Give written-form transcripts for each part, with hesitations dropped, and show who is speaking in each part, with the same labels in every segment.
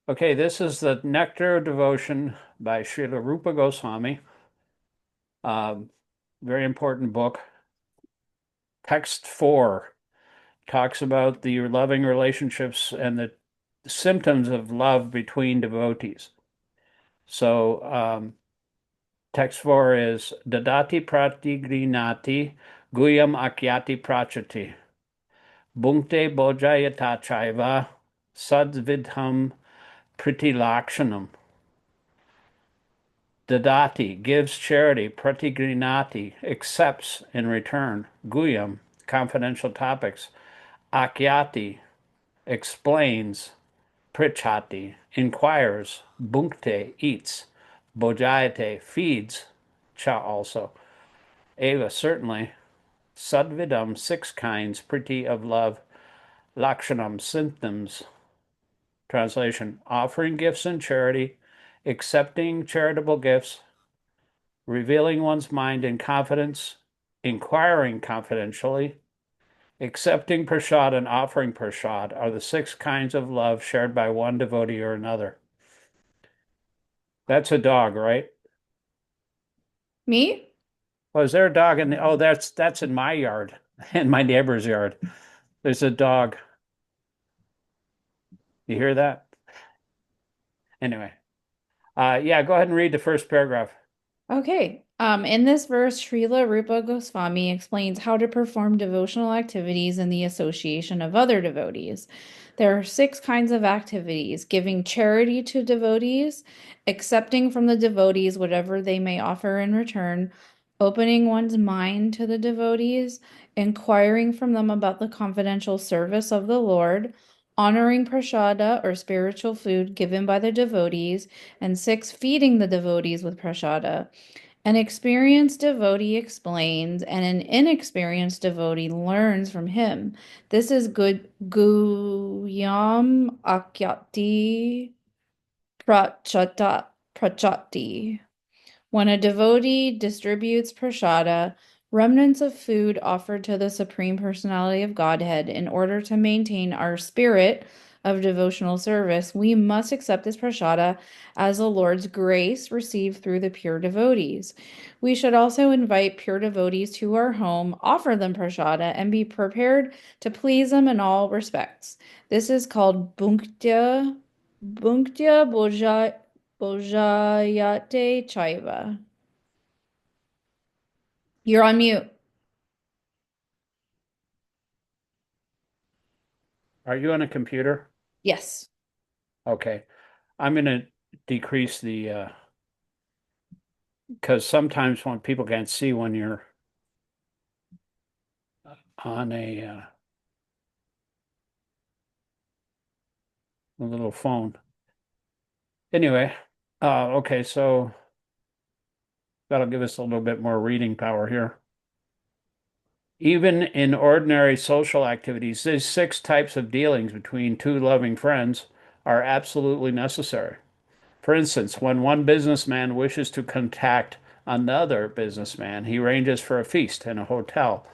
Speaker 1: Okay, this is the Nectar Devotion by Srila Rupa Goswami. Um, Very important book. Text 4 talks about the loving relationships and the symptoms of love between devotees. So, text 4 is Dadati pratigrinati guyam akyati prachati bhunkte bojayata chaiva sadvidham pritilakshanam. Dadati gives charity, pratigrinati accepts in return, guyam confidential topics, akyati explains, prichati inquires, bhunkte eats, bojayate feeds, cha also, eva certainly, sadvidam six kinds, priti of love, lakshanam symptoms. Translation: offering gifts in charity, accepting charitable gifts, revealing one's mind in confidence, inquiring confidentially, accepting prasad, and offering prasad are the six kinds of love shared by one devotee or another. That's a dog, right?
Speaker 2: Me?
Speaker 1: Oh, is there a dog in the, oh, that's in my yard, in my neighbor's yard. There's a dog. You hear that? Anyway, yeah, go ahead and read the first paragraph.
Speaker 2: Okay. In this verse, Srila Rupa Goswami explains how to perform devotional activities in the association of other devotees. There are six kinds of activities: giving charity to devotees, accepting from the devotees whatever they may offer in return, opening one's mind to the devotees, inquiring from them about the confidential service of the Lord, honoring prasada or spiritual food given by the devotees, and six, feeding the devotees with prasada. An experienced devotee explains, and an inexperienced devotee learns from him. This is good Guyam Akyati Prachati. When a devotee distributes prasada, remnants of food offered to the Supreme Personality of Godhead, in order to maintain our spirit of devotional service, we must accept this prasada as the Lord's grace received through the pure devotees. We should also invite pure devotees to our home, offer them prasada, and be prepared to please them in all respects. This is called Bhunktya Bojayate Chaiva. You're on mute.
Speaker 1: Are you on a computer?
Speaker 2: Yes.
Speaker 1: Okay. I'm going to decrease the, because sometimes when people can't see when you're on a little phone. Anyway, okay, so that'll give us a little bit more reading power here. Even in ordinary social activities, these six types of dealings between two loving friends are absolutely necessary. For instance, when one businessman wishes to contact another businessman, he arranges for a feast in a hotel,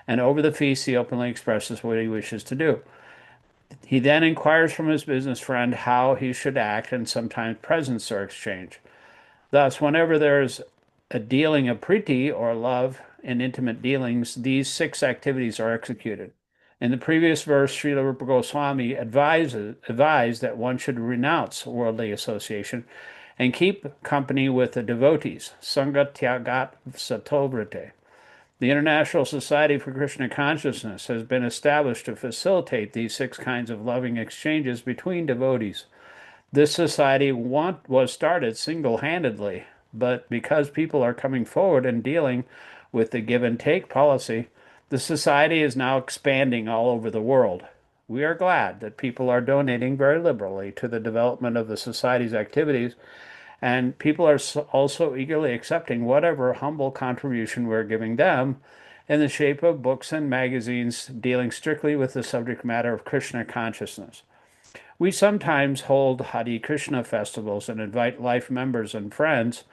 Speaker 1: and over the feast, he openly expresses what he wishes to do. He then inquires from his business friend how he should act, and sometimes presents are exchanged. Thus, whenever there is a dealing of priti or love in intimate dealings, these six activities are executed. In the previous verse, Srila Rupa Goswami advised that one should renounce worldly association and keep company with the devotees, Sangha Tyagat Satovrite. The International Society for Krishna Consciousness has been established to facilitate these six kinds of loving exchanges between devotees. This society was started single-handedly, but because people are coming forward and dealing with the give and take policy, the society is now expanding all over the world. We are glad that people are donating very liberally to the development of the society's activities, and people are also eagerly accepting whatever humble contribution we're giving them in the shape of books and magazines dealing strictly with the subject matter of Krishna consciousness. We sometimes hold Hare Krishna festivals and invite life members and friends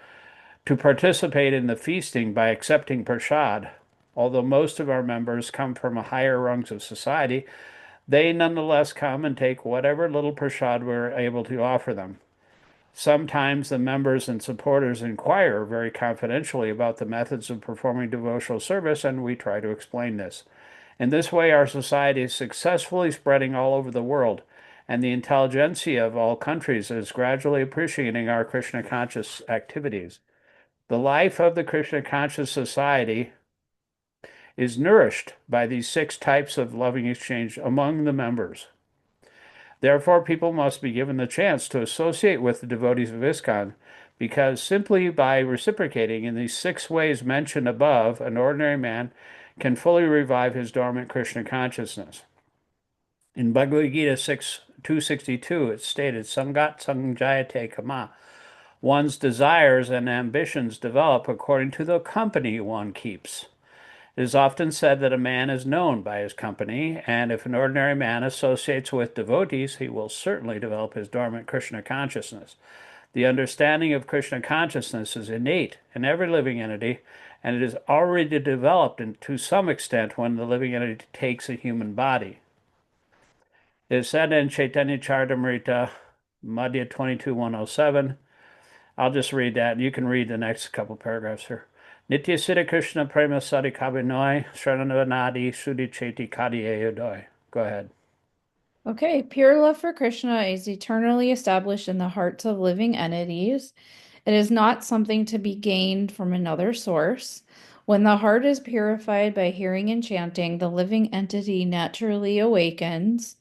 Speaker 1: to participate in the feasting by accepting prasad. Although most of our members come from higher rungs of society, They nonetheless come and take whatever little prasad we're able to offer them. Sometimes the members and supporters inquire very confidentially about the methods of performing devotional service, and we try to explain this. In this way, our society is successfully spreading all over the world, and the intelligentsia of all countries is gradually appreciating our Krishna conscious activities. The life of the Krishna conscious society is nourished by these six types of loving exchange among the members. Therefore, people must be given the chance to associate with the devotees of ISKCON, because simply by reciprocating in these six ways mentioned above, an ordinary man can fully revive his dormant Krishna consciousness. In Bhagavad Gita 262, it's stated, Sangat Sangjayate Kama. One's desires and ambitions develop according to the company one keeps. It is often said that a man is known by his company, and if an ordinary man associates with devotees, he will certainly develop his dormant Krishna consciousness. The understanding of Krishna consciousness is innate in every living entity, and it is already developed to some extent when the living entity takes a human body. It is said in Chaitanya Charitamrita, Madhya 22:107. I'll just read that, and you can read the next couple paragraphs here. Nitya Siddha Krishna Prema Sadi Kabinoi Shrananadi Sudi Cheti Kadiyayodoi. Go ahead.
Speaker 2: Okay, pure love for Krishna is eternally established in the hearts of living entities. It is not something to be gained from another source. When the heart is purified by hearing and chanting, the living entity naturally awakens.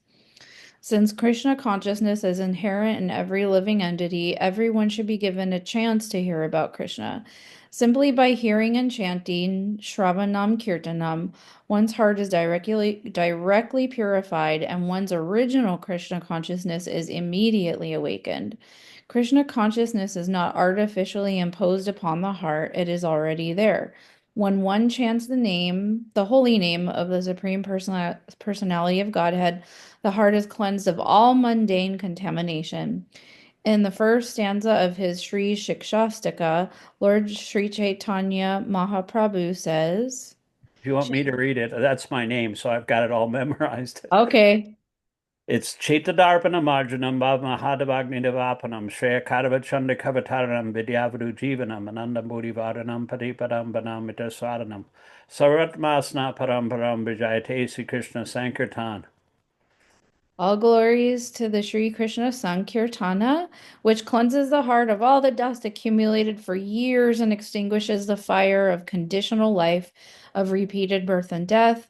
Speaker 2: Since Krishna consciousness is inherent in every living entity, everyone should be given a chance to hear about Krishna. Simply by hearing and chanting Shravanam Kirtanam, one's heart is directly purified and one's original Krishna consciousness is immediately awakened. Krishna consciousness is not artificially imposed upon the heart, it is already there. When one chants the holy name of the Supreme Personality of Godhead, the heart is cleansed of all mundane contamination. In the first stanza of his Sri Shikshastika, Lord Sri Chaitanya Mahaprabhu says,
Speaker 1: If you want me to read it, that's my name, so I've got it all memorized.
Speaker 2: okay,
Speaker 1: It's Chaitadarpana Marjanam Bhav Mahadavagni Devapanam Shreya Kadava Chanda Kavataranam Vidyavadu Jivanam Anandam Buddhivaranam Padipadam Banamita Saranam Saratmasna Param Vijayate Sri Krishna Sankirtan.
Speaker 2: all glories to the Sri Krishna Sankirtana, which cleanses the heart of all the dust accumulated for years and extinguishes the fire of conditional life, of repeated birth and death.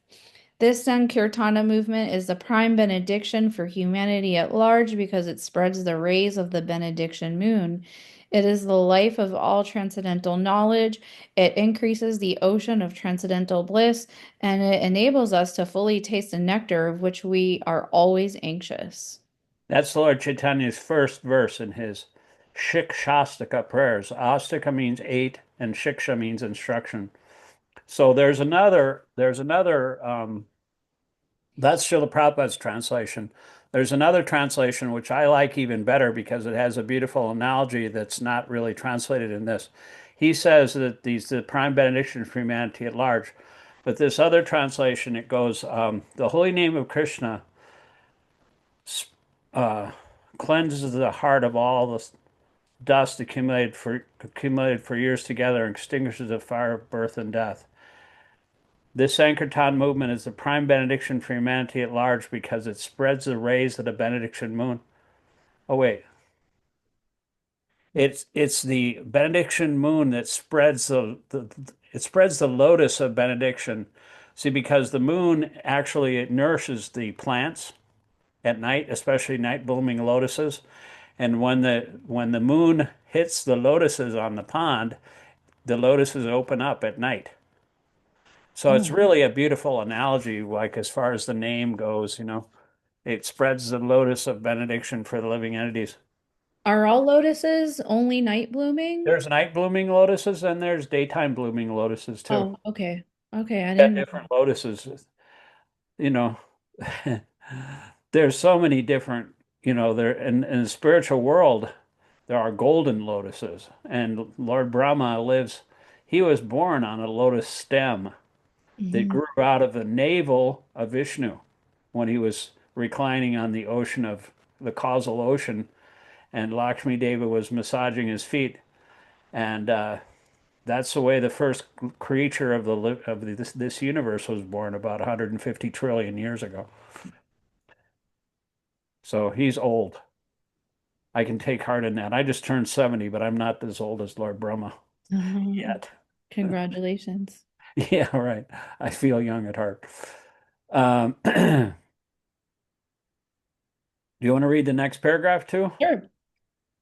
Speaker 2: This Sankirtana movement is the prime benediction for humanity at large because it spreads the rays of the benediction moon. It is the life of all transcendental knowledge. It increases the ocean of transcendental bliss, and it enables us to fully taste the nectar of which we are always anxious.
Speaker 1: That's Lord Chaitanya's first verse in his Shikshastika prayers. Astika means eight, and Shiksha means instruction. So that's Srila Prabhupada's translation. There's another translation which I like even better because it has a beautiful analogy that's not really translated in this. He says that these the prime benediction for humanity at large. But this other translation, it goes, the holy name of Krishna uh, cleanses the heart of all the dust accumulated for years together and extinguishes the fire of birth and death. This Sankirtan movement is the prime benediction for humanity at large because it spreads the rays of the benediction moon. Oh wait, it's the benediction moon that spreads the it spreads the lotus of benediction. See, because the moon actually it nourishes the plants at night, especially night blooming lotuses. And when the moon hits the lotuses on the pond, the lotuses open up at night. So it's
Speaker 2: Oh.
Speaker 1: really a beautiful analogy, like as far as the name goes, it spreads the lotus of benediction for the living entities.
Speaker 2: Are all lotuses only night blooming?
Speaker 1: There's night blooming lotuses and there's daytime blooming lotuses too.
Speaker 2: Oh, okay. Okay, I
Speaker 1: Got
Speaker 2: didn't know.
Speaker 1: different lotuses, you know. There's so many different, there in the spiritual world, there are golden lotuses. And Lord Brahma he was born on a lotus stem that
Speaker 2: Mhm.
Speaker 1: grew out of the navel of Vishnu when he was reclining on the ocean of the causal ocean, and Lakshmi Devi was massaging his feet, and that's the way the first creature of this universe was born about 150 trillion years ago. So he's old. I can take heart in that. I just turned 70, but I'm not as old as Lord Brahma yet.
Speaker 2: Congratulations.
Speaker 1: Yeah, right. I feel young at heart. Do you want to read the next paragraph too?
Speaker 2: Sure.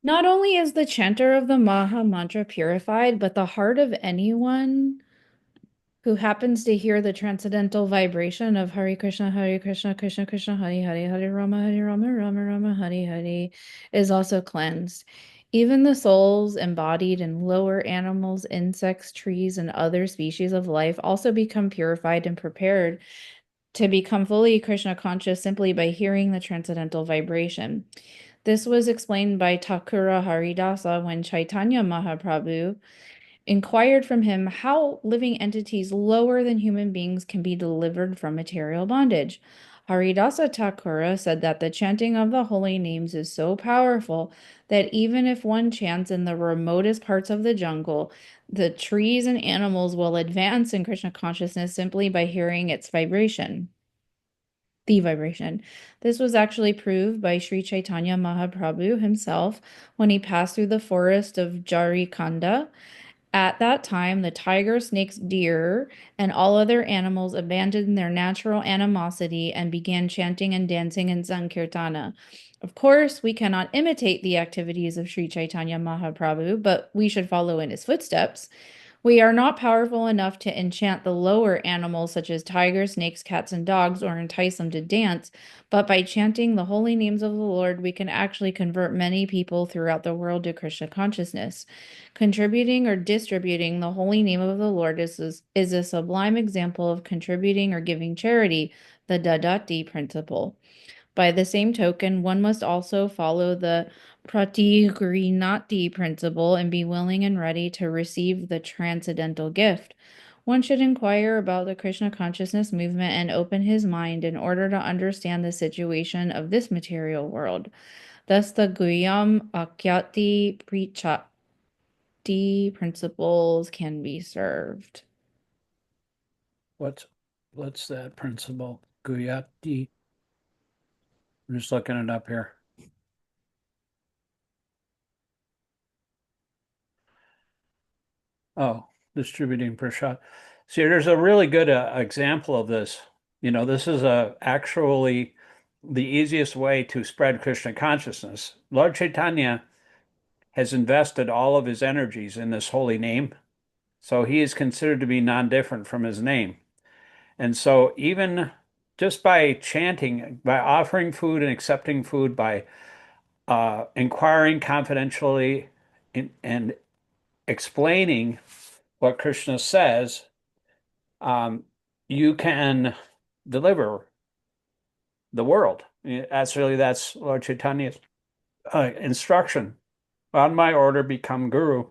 Speaker 2: Not only is the chanter of the Maha Mantra purified, but the heart of anyone who happens to hear the transcendental vibration of Hare Krishna, Krishna Krishna, Hare Hare, Hare Rama, Rama Rama, Hare Hare, is also cleansed. Even the souls embodied in lower animals, insects, trees, and other species of life also become purified and prepared to become fully Krishna conscious simply by hearing the transcendental vibration. This was explained by Thakura Haridasa when Chaitanya Mahaprabhu inquired from him how living entities lower than human beings can be delivered from material bondage. Haridasa Thakura said that the chanting of the holy names is so powerful that even if one chants in the remotest parts of the jungle, the trees and animals will advance in Krishna consciousness simply by hearing its vibration. The vibration. This was actually proved by Sri Chaitanya Mahaprabhu himself when he passed through the forest of Jarikanda. At that time, the tiger, snakes, deer, and all other animals abandoned their natural animosity and began chanting and dancing in Sankirtana. Of course, we cannot imitate the activities of Sri Chaitanya Mahaprabhu, but we should follow in his footsteps. We are not powerful enough to enchant the lower animals such as tigers, snakes, cats, and dogs or entice them to dance, but by chanting the holy names of the Lord, we can actually convert many people throughout the world to Krishna consciousness. Contributing or distributing the holy name of the Lord is a sublime example of contributing or giving charity, the Dadati principle. By the same token, one must also follow the Pratigrinati principle and be willing and ready to receive the transcendental gift. One should inquire about the Krishna consciousness movement and open his mind in order to understand the situation of this material world. Thus, the Guyam Akyati Prichati principles can be served.
Speaker 1: What's what's that principle? Guyati. I'm just looking it up here. Oh, distributing per shot. See, there's a really good example of this. This is actually the easiest way to spread Krishna consciousness. Lord Chaitanya has invested all of his energies in this holy name, so he is considered to be non-different from his name. And so even just by chanting, by offering food and accepting food, by inquiring confidentially and explaining what Krishna says, um, you can deliver the world. That's Lord Chaitanya's instruction. On my order, become guru.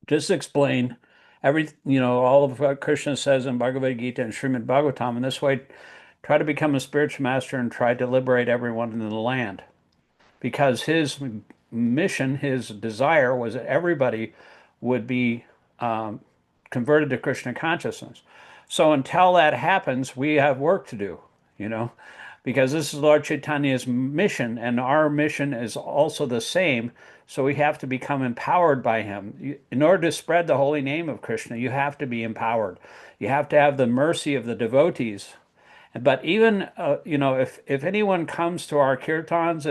Speaker 1: Just explain all of what Krishna says in Bhagavad Gita and Srimad Bhagavatam. And this way, try to become a spiritual master and try to liberate everyone in the land. Because his mission, his desire was that everybody would be um, converted to Krishna consciousness. So until that happens, we have work to do, you know, because this is Lord Chaitanya's mission, and our mission is also the same. So we have to become empowered by him. In order to spread the holy name of Krishna, you have to be empowered. You have to have the mercy of the devotees. But even if anyone comes to our kirtans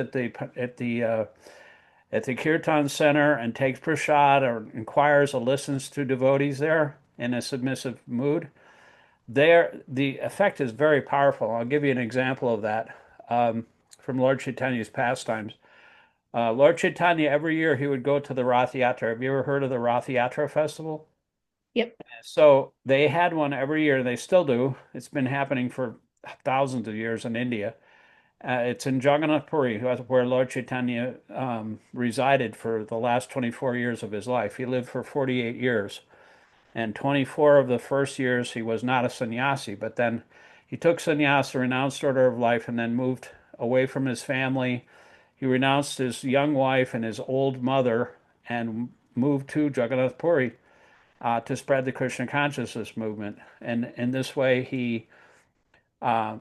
Speaker 1: at the kirtan center and takes prasad or inquires or listens to devotees there in a submissive mood, there the effect is very powerful. I'll give you an example of that from Lord Chaitanya's pastimes. Lord Chaitanya, every year he would go to the Rath Yatra. Have you ever heard of the Rath Yatra festival?
Speaker 2: Yep.
Speaker 1: So they had one every year. They still do. It's been happening for thousands of years in India. It's in Jagannath Puri, where Lord Chaitanya resided for the last 24 years of his life. He lived for 48 years, and 24 of the first years he was not a sannyasi, but then he took sannyas, renounced order of life, and then moved. away from his family. He renounced his young wife and his old mother and moved to Jagannath Puri to spread the Krishna consciousness movement. And in this way, he, uh,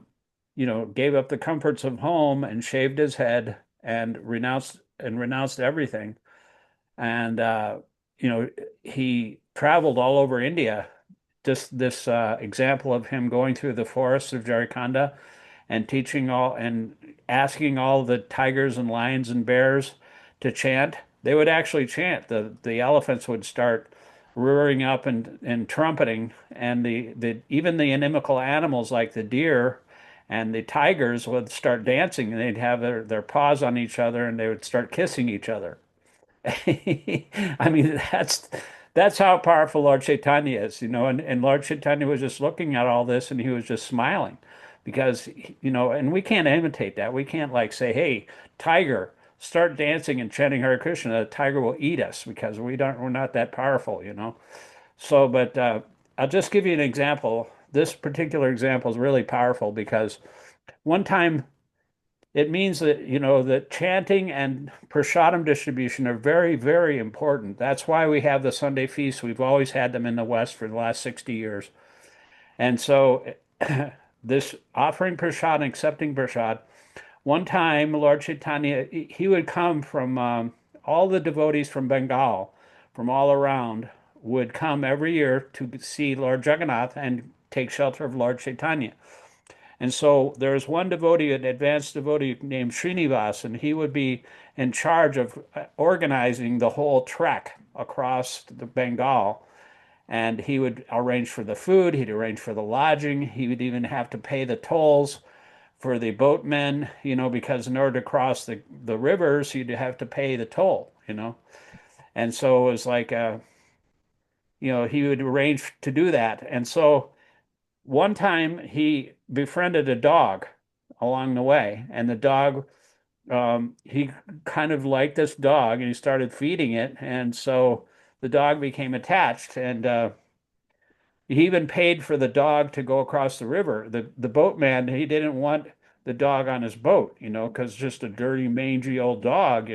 Speaker 1: gave up the comforts of home and shaved his head and renounced everything. And he traveled all over India. Just this example of him going through the forests of Jharkhand and teaching all and asking all the tigers and lions and bears to chant. They would actually chant. The elephants would start rearing up and trumpeting, and the even the inimical animals like the deer and the tigers would start dancing, and they'd have their paws on each other, and they would start kissing each other. I mean, that's how powerful Lord Chaitanya is, and Lord Chaitanya was just looking at all this and he was just smiling because, and we can't imitate that. We can't like say, hey, tiger, start dancing and chanting Hare Krishna. The tiger will eat us because we're not that powerful. So, but I'll just give you an example. This particular example is really powerful because one time it means that that chanting and prasadam distribution are very, very important. That's why we have the Sunday feasts. We've always had them in the West for the last 60 years. And so this offering prasad and accepting prasad, one time Lord Chaitanya, he would come from all the devotees from Bengal, from all around, would come every year to see Lord Jagannath and take shelter of Lord Chaitanya. And so there's one devotee, an advanced devotee named Srinivas, and he would be in charge of organizing the whole trek across the Bengal. And he would arrange for the food, he'd arrange for the lodging, he would even have to pay the tolls for the boatmen, because in order to cross the rivers, you'd have to pay the toll. And so it was like, he would arrange to do that. And so one time he befriended a dog along the way, and the dog, he kind of liked this dog and he started feeding it. And so the dog became attached, and he even paid for the dog to go across the river. The boatman, he didn't want the dog on his boat, because just a dirty, mangy old dog.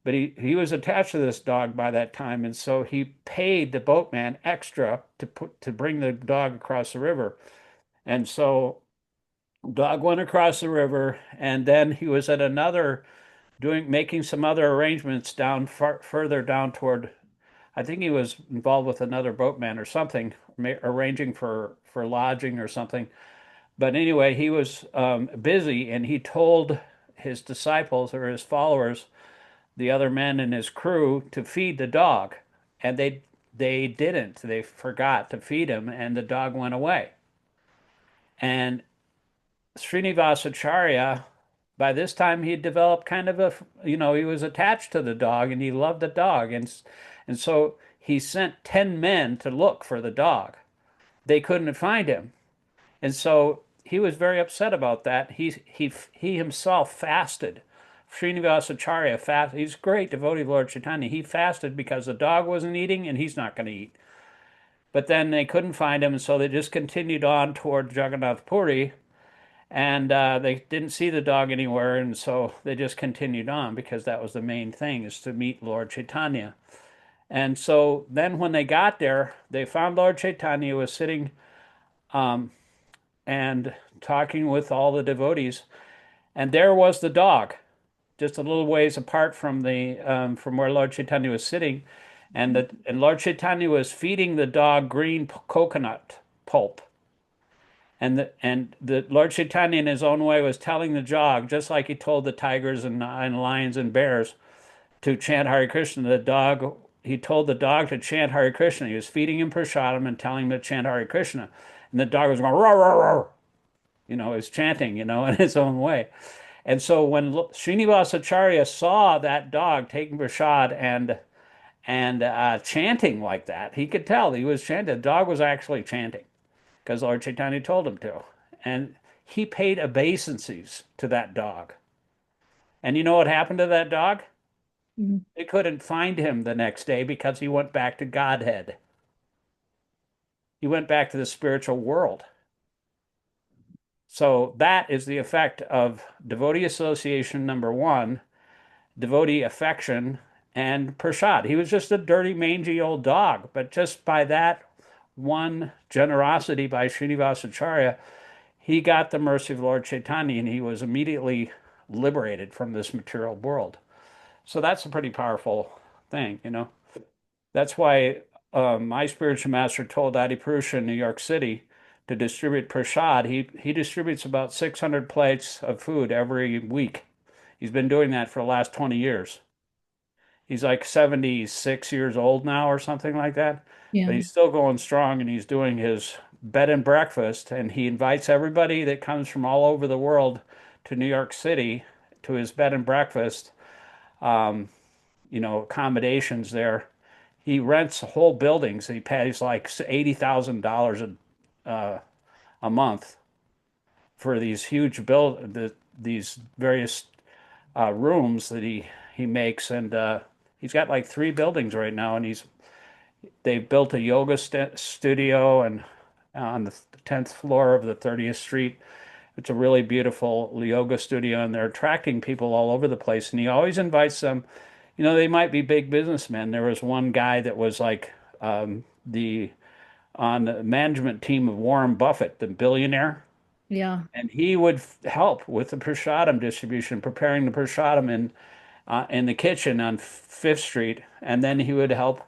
Speaker 1: But he was attached to this dog by that time, and so he paid the boatman extra to bring the dog across the river. And so dog went across the river, and then he was at another making some other arrangements further down toward. I think he was involved with another boatman or something, arranging for lodging or something. But anyway, he was busy, and he told his disciples or his followers, the other men in his crew, to feed the dog, and they didn't. They forgot to feed him, and the dog went away. And Srinivasacharya, by this time he had developed kind of he was attached to the dog and he loved the dog. And so he sent 10 men to look for the dog. They couldn't find him. And so he was very upset about that. He himself fasted. Srinivasacharya fasted. He's a great devotee of Lord Chaitanya. He fasted because the dog wasn't eating and he's not going to eat. But then they couldn't find him, and so they just continued on toward Jagannath Puri, and they didn't see the dog anywhere, and so they just continued on because that was the main thing, is to meet Lord Chaitanya. And so then when they got there, they found Lord Chaitanya was sitting um, and talking with all the devotees, and there was the dog, just a little ways apart from where Lord Chaitanya was sitting, and Lord Chaitanya was feeding the dog green coconut pulp. And the Lord Chaitanya in his own way was telling the dog, just like he told the tigers and lions and bears to chant Hare Krishna. He told the dog to chant Hare Krishna. He was feeding him prasadam and telling him to chant Hare Krishna. And the dog was going, roar, roar, roar. He was chanting, in his own way. And so when Srinivasacharya saw that dog taking prasad and chanting like that, he could tell he was chanting. The dog was actually chanting because Lord Chaitanya told him to. And he paid obeisances to that dog. And you know what happened to that dog?
Speaker 2: Mhm.
Speaker 1: They couldn't find him the next day because he went back to Godhead. He went back to the spiritual world. So that is the effect of devotee association number one, devotee affection, and prasad. He was just a dirty, mangy old dog, but just by that one generosity by Srinivasacharya, he got the mercy of Lord Chaitanya and he was immediately liberated from this material world. So that's a pretty powerful thing, you know. That's why my spiritual master told Adipurusha in New York City to distribute prasad. He distributes about 600 plates of food every week. He's been doing that for the last 20 years. He's like 76 years old now or something like that, but
Speaker 2: Yeah.
Speaker 1: he's still going strong and he's doing his bed and breakfast and he invites everybody that comes from all over the world to New York City to his bed and breakfast, um, accommodations there. He rents whole buildings. He pays like $80,000 a month for these huge these various rooms that he makes, and he's got like three buildings right now, and they've built a yoga studio and on the 10th floor of the 30th Street. It's a really beautiful yoga studio, and they're attracting people all over the place. And he always invites them. They might be big businessmen. There was one guy that was like the on the management team of Warren Buffett, the billionaire,
Speaker 2: Yeah.
Speaker 1: and he would help with the prasadam distribution, preparing the prasadam in the kitchen on Fifth Street, and then he would help.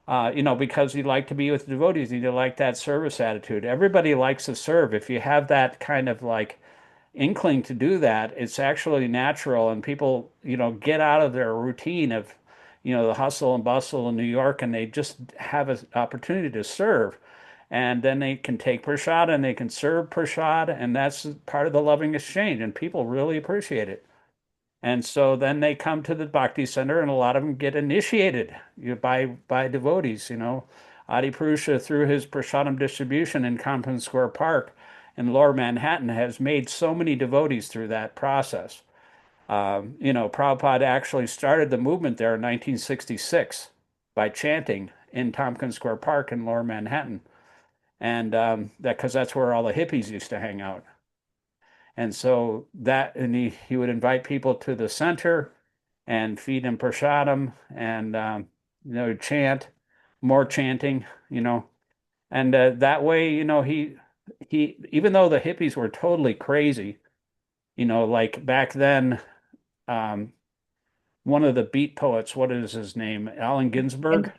Speaker 1: Because he liked to be with devotees, he liked that service attitude. Everybody likes to serve. If you have that kind of like inkling to do that, it's actually natural, and people, get out of their routine of, the hustle and bustle in New York, and they just have an opportunity to serve. And then they can take prasad and they can serve prasad, and that's part of the loving exchange, and people really appreciate it. And so then they come to the Bhakti Center, and a lot of them get initiated by devotees. Adi Purusha, through his prasadam distribution in Compton Square Park in Lower Manhattan, has made so many devotees through that process. Prabhupada actually started the movement there in 1966 by chanting in Tompkins Square Park in Lower Manhattan, and that because that's where all the hippies used to hang out. And so and he would invite people to the center and feed them prasadam and, chant, more chanting, and that way, even though the hippies were totally crazy, like back then, um, one of the beat poets, what is his name? Allen Ginsberg.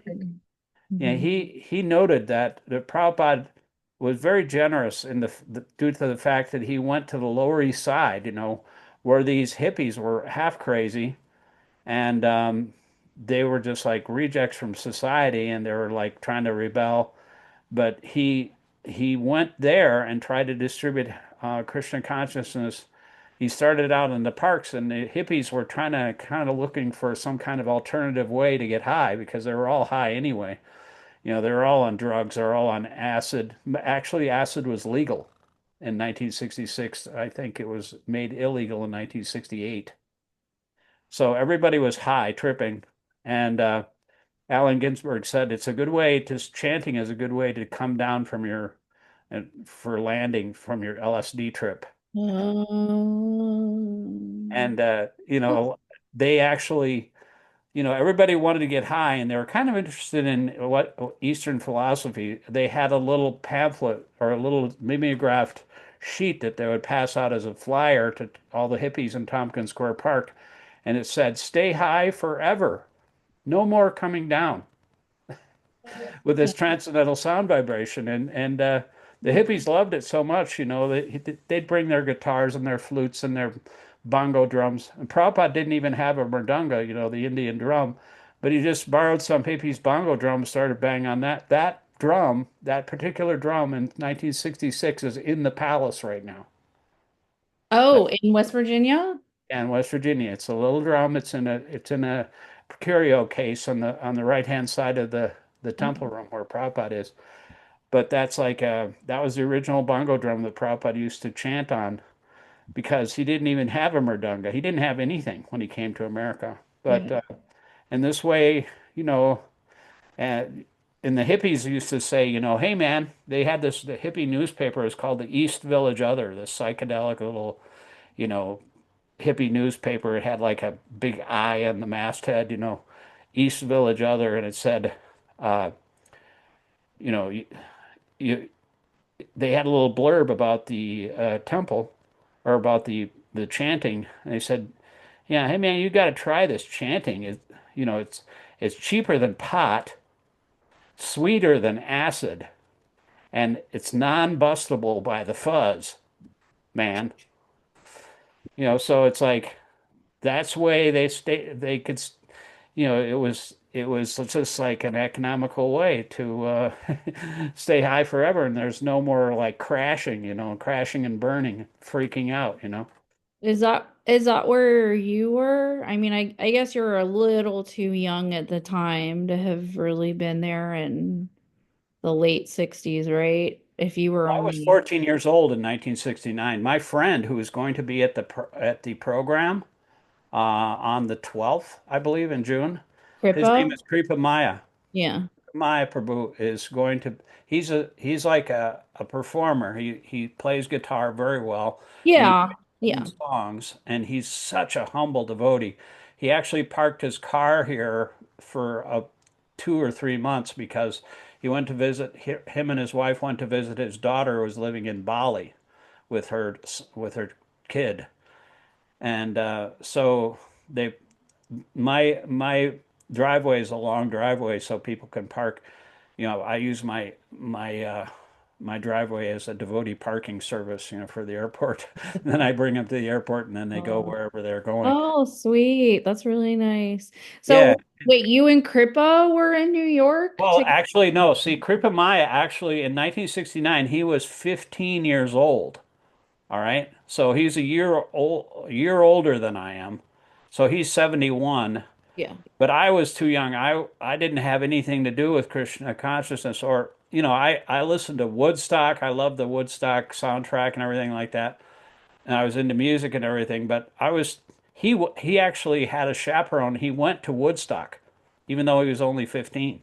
Speaker 1: Yeah,
Speaker 2: Mhm.
Speaker 1: he noted that the Prabhupada was very generous in due to the fact that he went to the Lower East Side, where these hippies were half crazy and they were just like rejects from society and they were like trying to rebel. But he went there and tried to distribute Krishna consciousness. He started out in the parks, and the hippies were trying to kind of looking for some kind of alternative way to get high because they were all high anyway. They're all on drugs, they're all on acid. Actually, acid was legal in 1966. I think it was made illegal in 1968. So everybody was high, tripping. And Allen Ginsberg said chanting is a good way to come down from for landing from your LSD trip.
Speaker 2: Um,
Speaker 1: And, they actually, everybody wanted to get high and they were kind of interested in what Eastern philosophy. They had a little pamphlet or a little mimeographed sheet that they would pass out as a flyer to all the hippies in Tompkins Square Park. And it said, "Stay high forever. No more coming down," with this transcendental sound vibration. And the hippies loved it so much, they'd bring their guitars and their flutes and their bongo drums. And Prabhupada didn't even have a mridanga, the Indian drum, but he just borrowed some hippie's bongo drum and started banging on that. That drum, that particular drum in 1966 is in the palace right now.
Speaker 2: oh, in West Virginia?
Speaker 1: And West Virginia. It's a little drum. It's in a curio case on the right hand side of the temple room where Prabhupada is. But that was the original bongo drum that Prabhupada used to chant on because he didn't even have a mridanga. He didn't have anything when he came to America.
Speaker 2: Yeah.
Speaker 1: But in this way, you know, uh, and the hippies used to say, hey man, they had the hippie newspaper. It was called the East Village Other, this psychedelic little, you know, hippie newspaper. It had like a big eye on the masthead, East Village Other, and it said, uh, you know, you they had a little blurb about the temple or about the chanting. And they said, yeah, hey man, you got to try this chanting. It's cheaper than pot, sweeter than acid, and it's non-bustable by the fuzz, man. So it's like that's way they could, it was just like an economical way to stay high forever, and there's no more like crashing, crashing and burning, freaking out.
Speaker 2: Is that where you were? I mean, I guess you're a little too young at the time to have really been there in the late 60s, right? If you were
Speaker 1: I was
Speaker 2: only
Speaker 1: 14 years old in 1969. My friend who was going to be at the program on the 12th, I believe, in June. His name
Speaker 2: Kripa?
Speaker 1: is Kripa Maya.
Speaker 2: Yeah.
Speaker 1: Maya Prabhu is going to. He's like a performer. He plays guitar very well, and he
Speaker 2: Yeah.
Speaker 1: writes his own
Speaker 2: Yeah.
Speaker 1: songs. And he's such a humble devotee. He actually parked his car here for 2 or 3 months because he went to visit. Him and his wife went to visit his daughter who was living in Bali with her kid, and so they my driveway is a long driveway, so people can park. I use my driveway as a devotee parking service, for the airport. Then I bring them to the airport, and then they go
Speaker 2: Oh.
Speaker 1: wherever they're going.
Speaker 2: Oh, sweet. That's really nice.
Speaker 1: Yeah.
Speaker 2: So, wait, you and Kripa were in New York
Speaker 1: Well,
Speaker 2: to
Speaker 1: actually, no. See, Kripa Maya actually in 1969 he was 15 years old. All right, so he's a year older than I am. So he's 71.
Speaker 2: Yeah.
Speaker 1: But I was too young. I didn't have anything to do with Krishna consciousness, or I listened to Woodstock. I loved the Woodstock soundtrack and everything like that. And I was into music and everything, but he actually had a chaperone. He went to Woodstock even though he was only 15.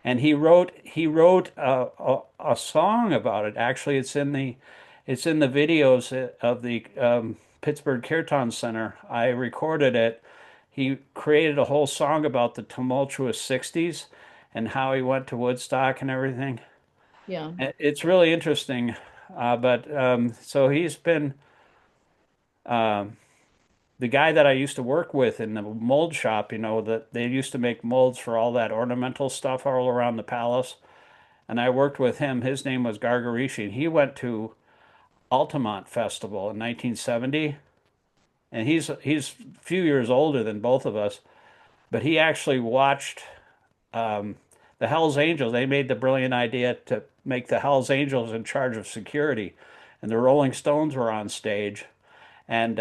Speaker 1: And he wrote a song about it. Actually, it's in the videos of the Pittsburgh Kirtan Center. I recorded it. He created a whole song about the tumultuous 60s and how he went to Woodstock and everything.
Speaker 2: Yeah.
Speaker 1: It's really interesting. But so he's been um, the guy that I used to work with in the mold shop, that they used to make molds for all that ornamental stuff all around the palace. And I worked with him. His name was Gargarishi, and he went to Altamont Festival in 1970. And he's a few years older than both of us, but he actually watched um, the Hells Angels. They made the brilliant idea to make the Hells Angels in charge of security, and the Rolling Stones were on stage, and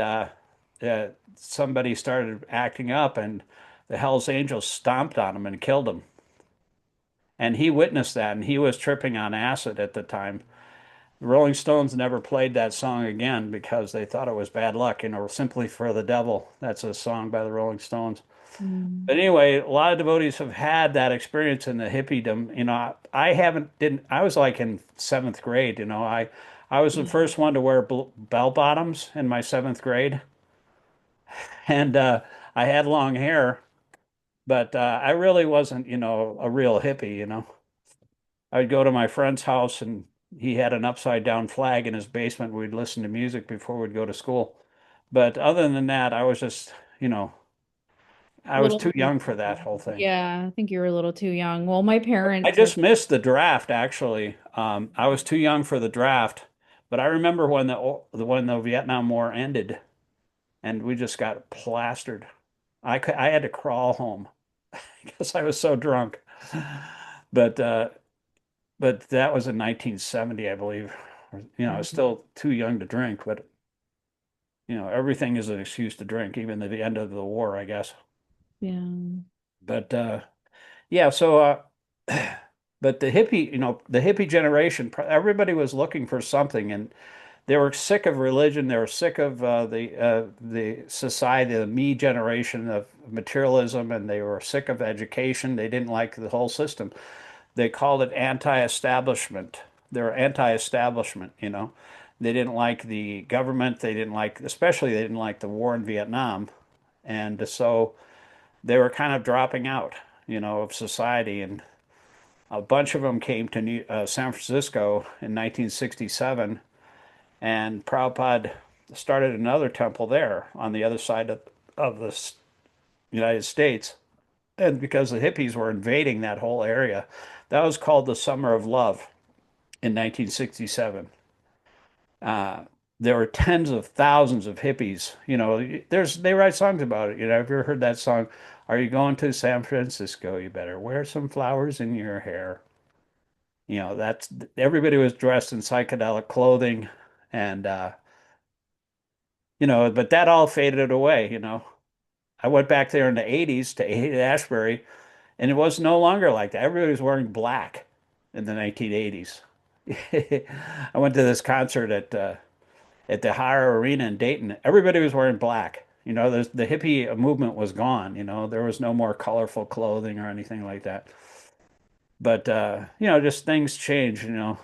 Speaker 1: somebody started acting up, and the Hells Angels stomped on him and killed him. And he witnessed that, and he was tripping on acid at the time. The Rolling Stones never played that song again because they thought it was bad luck, Simply for the Devil. That's a song by the Rolling Stones.
Speaker 2: Mm.
Speaker 1: But anyway, a lot of devotees have had that experience in the hippiedom. I haven't didn't I was like in seventh grade, I was the
Speaker 2: Yeah.
Speaker 1: first one to wear bell bottoms in my seventh grade, and I had long hair, but I really wasn't, a real hippie. I'd go to my friend's house and he had an upside down flag in his basement. We'd listen to music before we'd go to school. But other than that, I was just, I was
Speaker 2: Little
Speaker 1: too
Speaker 2: too
Speaker 1: young for that
Speaker 2: young.
Speaker 1: whole thing.
Speaker 2: Yeah, I think you were a little too young. Well, my
Speaker 1: I
Speaker 2: parents have,
Speaker 1: just missed the draft, actually. I was too young for the draft, but I remember when the Vietnam War ended and we just got plastered. I had to crawl home because I was so drunk. But that was in 1970, I believe. I was still too young to drink, but everything is an excuse to drink, even at the end of the war, I guess.
Speaker 2: yeah.
Speaker 1: But yeah, so but the hippie generation, everybody was looking for something, and they were sick of religion. They were sick of the society, the me generation of materialism, and they were sick of education. They didn't like the whole system. They called it anti-establishment. They were anti-establishment, you know. They didn't like the government. They didn't like, especially they didn't like the war in Vietnam. And so they were kind of dropping out, you know, of society. And a bunch of them came to San Francisco in 1967, and Prabhupada started another temple there on the other side of the United States. And because the hippies were invading that whole area, that was called the Summer of Love in 1967. Uh, there were tens of thousands of hippies. You know, they write songs about it. You know, have you ever heard that song? Are you going to San Francisco? You better wear some flowers in your hair. You know, that's everybody was dressed in psychedelic clothing, and you know, but that all faded away. You know, I went back there in the 80s to Ashbury, and it was no longer like that. Everybody was wearing black in the 1980s. I went to this concert at the Higher Arena in Dayton. Everybody was wearing black. You know, the hippie movement was gone. You know, there was no more colorful clothing or anything like that. But you know, just things change. You know,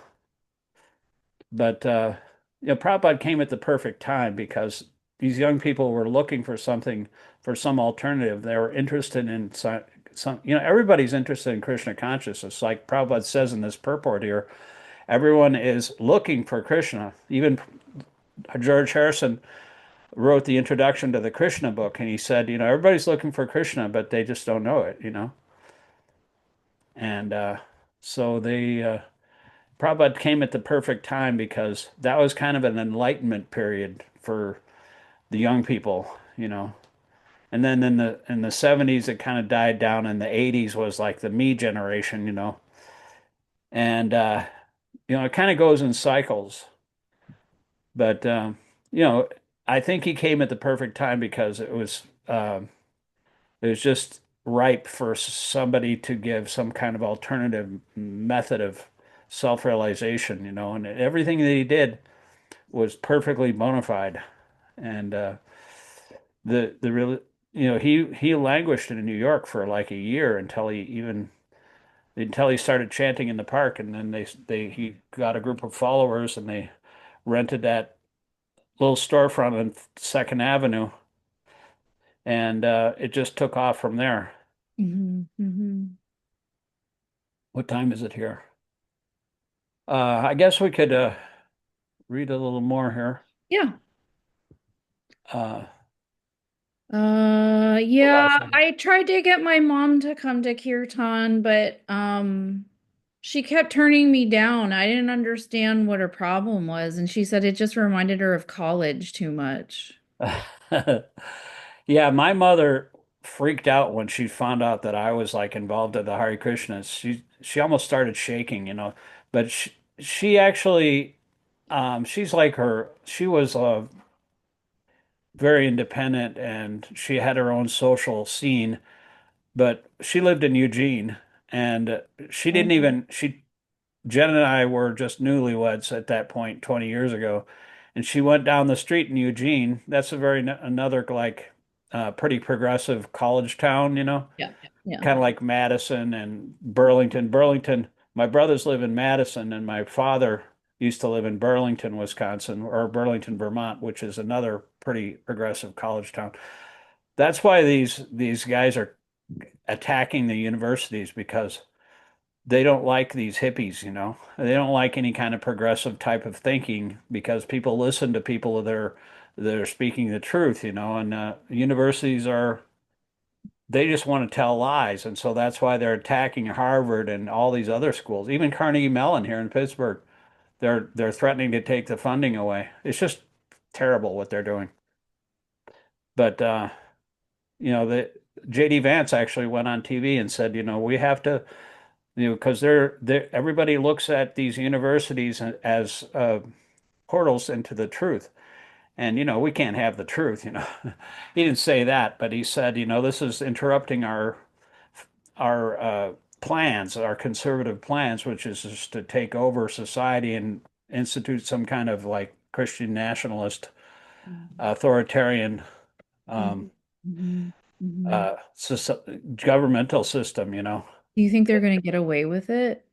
Speaker 1: but you know, Prabhupada came at the perfect time because these young people were looking for something, for some alternative. They were interested in some, you know, everybody's interested in Krishna consciousness. Like Prabhupada says in this purport here, everyone is looking for Krishna. Even George Harrison wrote the introduction to the Krishna book, and he said, you know, everybody's looking for Krishna, but they just don't know it, you know. And so Prabhupada came at the perfect time because that was kind of an enlightenment period for the young people, you know. And then in the 70s it kind of died down, and the 80s was like the me generation, you know. And you know, it kind of goes in cycles. But you know, I think he came at the perfect time because it was just ripe for somebody to give some kind of alternative method of self-realization, you know, and everything that he did was perfectly bona fide. And the real, you know, he languished in New York for like a year until he started chanting in the park, and then he got a group of followers, and they rented that little storefront on Second Avenue, and it just took off from there.
Speaker 2: Hmm.
Speaker 1: What time is it here? I guess we could read a little more here.
Speaker 2: Yeah.
Speaker 1: Uh, hold on a
Speaker 2: Yeah,
Speaker 1: second.
Speaker 2: I tried to get my mom to come to Kirtan, but she kept turning me down. I didn't understand what her problem was, and she said it just reminded her of college too much.
Speaker 1: Yeah, my mother freaked out when she found out that I was like involved in the Hare Krishnas. She almost started shaking, you know. But she actually she's like her. She was very independent, and she had her own social scene. But she lived in Eugene, and she didn't
Speaker 2: Oh.
Speaker 1: even she Jen and I were just newlyweds at that point 20 years ago, and she went down the street in Eugene. That's a very another like pretty progressive college town, you know,
Speaker 2: Yeah, yeah.
Speaker 1: kind of like Madison and Burlington. Burlington, my brothers live in Madison, and my father used to live in Burlington, Wisconsin, or Burlington, Vermont, which is another pretty progressive college town. That's why these guys are attacking the universities because they don't like these hippies, you know. They don't like any kind of progressive type of thinking because people listen to people that are speaking the truth, you know, and universities are they just want to tell lies, and so that's why they're attacking Harvard and all these other schools, even Carnegie Mellon here in Pittsburgh. They're threatening to take the funding away. It's just terrible what they're doing. But you know, the JD Vance actually went on TV and said, you know, we have to, you know, because everybody looks at these universities as portals into the truth. And, you know, we can't have the truth, you know. He didn't say that, but he said, you know, this is interrupting our plans, our conservative plans, which is just to take over society and institute some kind of like Christian nationalist,
Speaker 2: Mhm.
Speaker 1: authoritarian um,
Speaker 2: Mhm. Mhm. Mhm.
Speaker 1: governmental system, you know.
Speaker 2: Do you think they're going to get away with it?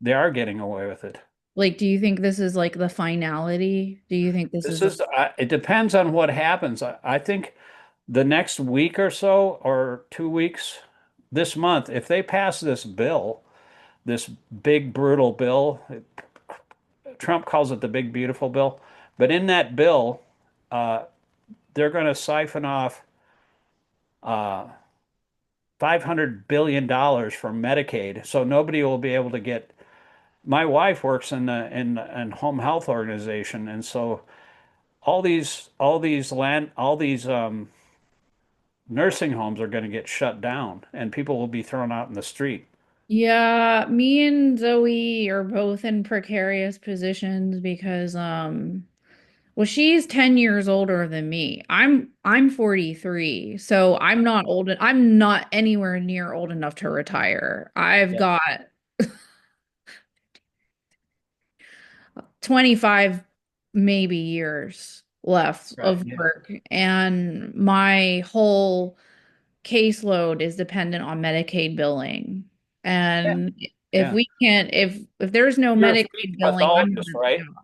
Speaker 1: They are getting away with it.
Speaker 2: Like, do you think this is like the finality? Do you think this is
Speaker 1: This
Speaker 2: the
Speaker 1: is, it depends on what happens. I think the next week or so, or 2 weeks, this month, if they pass this bill, this big, brutal bill, Trump calls it the big, beautiful bill, but in that bill, uh, they're going to siphon off uh, $500 billion from Medicaid. So nobody will be able to get. My wife works in in home health organization, and so all these nursing homes are going to get shut down, and people will be thrown out in the street.
Speaker 2: Yeah, me and Zoe are both in precarious positions because well she's 10 years older than me. I'm 43. So I'm not anywhere near old enough to retire. I've
Speaker 1: Yeah.
Speaker 2: got 25 maybe years left
Speaker 1: Right.
Speaker 2: of
Speaker 1: Yeah.
Speaker 2: work and my whole caseload is dependent on Medicaid billing.
Speaker 1: Yeah.
Speaker 2: And if
Speaker 1: Yeah.
Speaker 2: we can't, if there's no
Speaker 1: You're a speech
Speaker 2: Medicaid billing, I'm
Speaker 1: pathologist,
Speaker 2: not
Speaker 1: right?
Speaker 2: a job.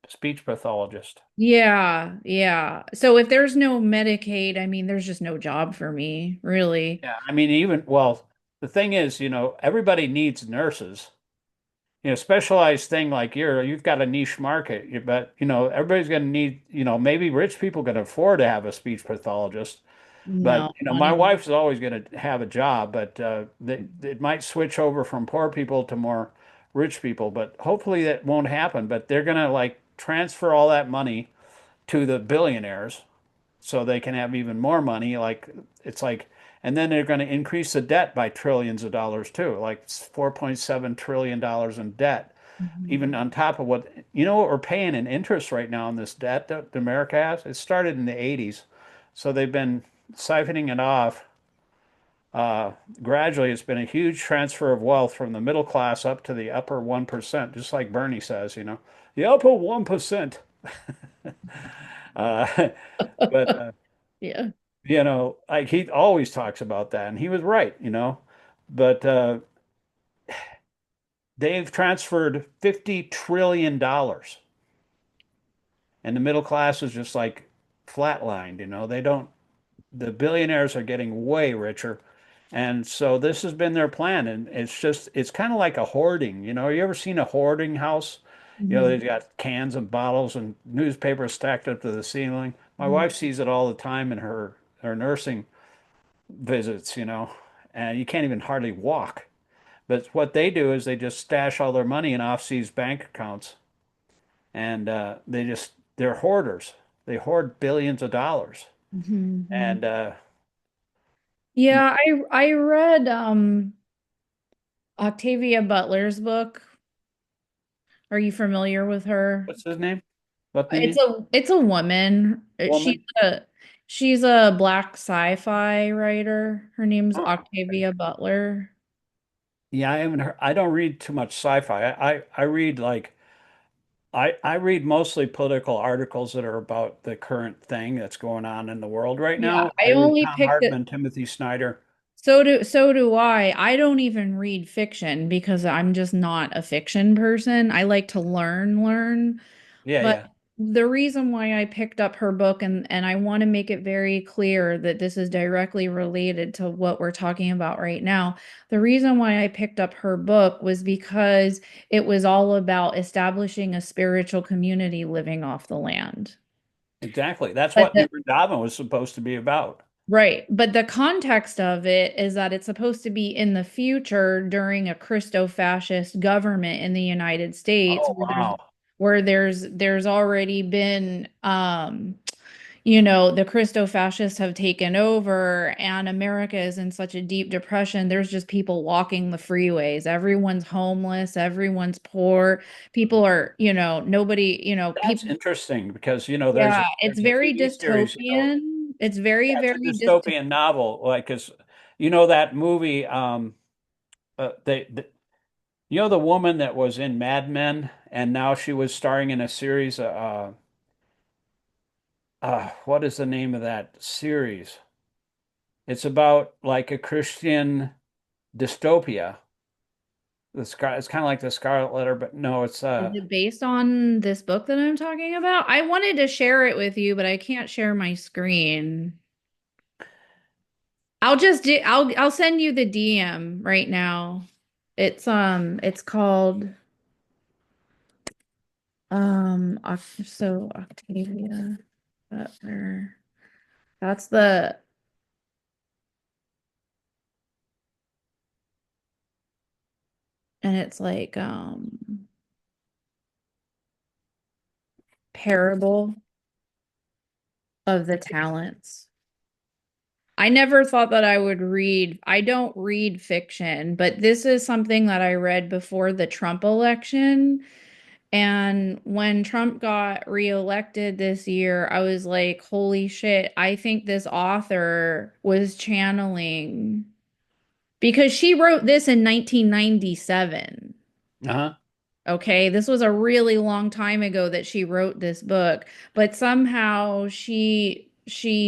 Speaker 1: Speech pathologist.
Speaker 2: Yeah, yeah. So if there's no Medicaid, I mean, there's just no job for me, really.
Speaker 1: Yeah. I mean, even, well, the thing is, you know, everybody needs nurses. You know, specialized thing like you've got a niche market, but you know, everybody's going to need, you know, maybe rich people can afford to have a speech pathologist, but
Speaker 2: No,
Speaker 1: you know,
Speaker 2: not
Speaker 1: my
Speaker 2: even.
Speaker 1: wife's always going to have a job, but it might switch over from poor people to more rich people, but hopefully that won't happen. But they're going to like transfer all that money to the billionaires so they can have even more money. Like it's like, and then they're going to increase the debt by trillions of dollars too, like $4.7 trillion in debt,
Speaker 2: Mhm.
Speaker 1: even on top of what, you know, what we're paying in interest right now on this debt that America has. It started in the 80s. So they've been siphoning it off. Uh, Gradually, it's been a huge transfer of wealth from the middle class up to the upper 1%, just like Bernie says, you know, the upper 1%. Uh, but
Speaker 2: Yeah.
Speaker 1: you know, like he always talks about that, and he was right, you know. But they've transferred $50 trillion, and the middle class is just like flatlined, you know. They don't, the billionaires are getting way richer. And so this has been their plan. And it's just, it's kind of like a hoarding. You know, you ever seen a hoarding house? You know,
Speaker 2: Mhm.
Speaker 1: they've got cans and bottles and newspapers stacked up to the ceiling. My
Speaker 2: Mhm.
Speaker 1: wife sees it all the time in her nursing visits, you know, and you can't even hardly walk. But what they do is they just stash all their money in off-seas bank accounts, and they're hoarders. They hoard billions of dollars,
Speaker 2: Mhm.
Speaker 1: and
Speaker 2: Yeah, I read Octavia Butler's book. Are you familiar with her?
Speaker 1: what's his name? What name?
Speaker 2: It's a woman.
Speaker 1: Woman?
Speaker 2: She's a black sci-fi writer. Her name's
Speaker 1: Oh, okay.
Speaker 2: Octavia Butler.
Speaker 1: Yeah, I haven't heard. I don't read too much sci-fi. I read like I read mostly political articles that are about the current thing that's going on in the world right
Speaker 2: Yeah,
Speaker 1: now. I
Speaker 2: I
Speaker 1: read
Speaker 2: only
Speaker 1: Tom
Speaker 2: picked it.
Speaker 1: Hartman, Timothy Snyder.
Speaker 2: So do I. I don't even read fiction because I'm just not a fiction person. I like to learn.
Speaker 1: Yeah,
Speaker 2: But
Speaker 1: yeah.
Speaker 2: the reason why I picked up her book and I want to make it very clear that this is directly related to what we're talking about right now. The reason why I picked up her book was because it was all about establishing a spiritual community living off the land.
Speaker 1: Exactly. That's
Speaker 2: But
Speaker 1: what New
Speaker 2: the
Speaker 1: Vrindavan was supposed to be about.
Speaker 2: Right. But the context of it is that it's supposed to be in the future during a Christo-fascist government in the United States
Speaker 1: Oh, wow.
Speaker 2: where there's already been the Christo-fascists have taken over and America is in such a deep depression. There's just people walking the freeways. Everyone's homeless, everyone's poor. People are, nobody,
Speaker 1: That's
Speaker 2: people.
Speaker 1: interesting because, you know,
Speaker 2: Yeah, it's
Speaker 1: there's a
Speaker 2: very
Speaker 1: TV series, you know,
Speaker 2: dystopian. It's very,
Speaker 1: yeah, it's a
Speaker 2: very dystopian.
Speaker 1: dystopian novel, like, because, you know, that movie, you know, the woman that was in Mad Men and now she was starring in a series. What is the name of that series? It's about like a Christian dystopia. It's kind of like the Scarlet Letter, but no, it's
Speaker 2: Is it based on this book that I'm talking about? I wanted to share it with you, but I can't share my screen. I'll send you the DM right now. It's called Octavia Butler. That's the and it's like parable of the talents. I never thought that I would read. I don't read fiction, but this is something that I read before the Trump election. And when Trump got reelected this year, I was like, holy shit, I think this author was channeling because she wrote this in 1997.
Speaker 1: uh-huh.
Speaker 2: Okay, this was a really long time ago that she wrote this book, but somehow she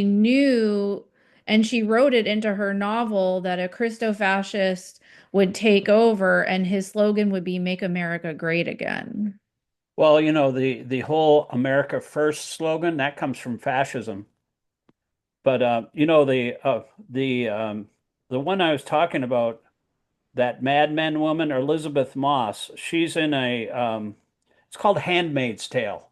Speaker 2: knew and she wrote it into her novel that a Christo-fascist would take over and his slogan would be Make America Great Again.
Speaker 1: Well, the whole America First slogan that comes from fascism. But the one I was talking about, that Mad Men woman, Elizabeth Moss, she's in a it's called Handmaid's Tale.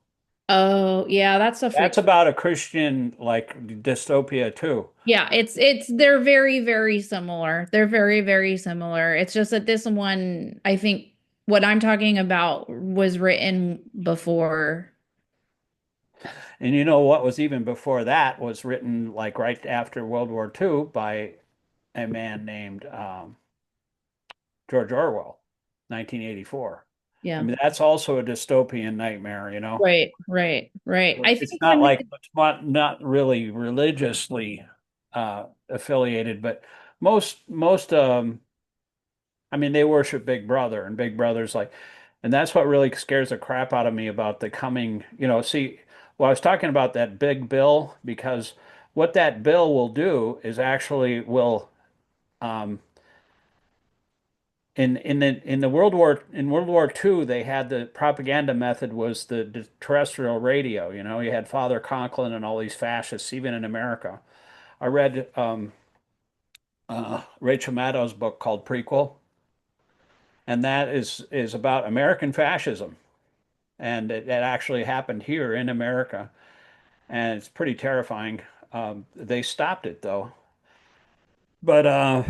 Speaker 2: Oh, yeah, that's a
Speaker 1: That's
Speaker 2: fic.
Speaker 1: about a Christian like dystopia too.
Speaker 2: Yeah, it's they're very, very similar. They're very, very similar. It's just that this one, I think what I'm talking about was written before.
Speaker 1: And you know what was even before that was written like right after World War II by a man named George Orwell, 1984. I
Speaker 2: Yeah.
Speaker 1: mean, that's also a dystopian nightmare,
Speaker 2: Right, right, right. I
Speaker 1: It's
Speaker 2: think
Speaker 1: not
Speaker 2: when
Speaker 1: like it's not really religiously affiliated, but most I mean they worship Big Brother and Big Brother's like, and that's what really scares the crap out of me about the coming, see, well, I was talking about that big bill because what that bill will do is actually will um, in the World War II, they had the propaganda method was the terrestrial radio. You had Father Conklin and all these fascists, even in America. I read Rachel Maddow's book called Prequel, and that is about American fascism, and it actually happened here in America, and it's pretty terrifying. They stopped it though, but as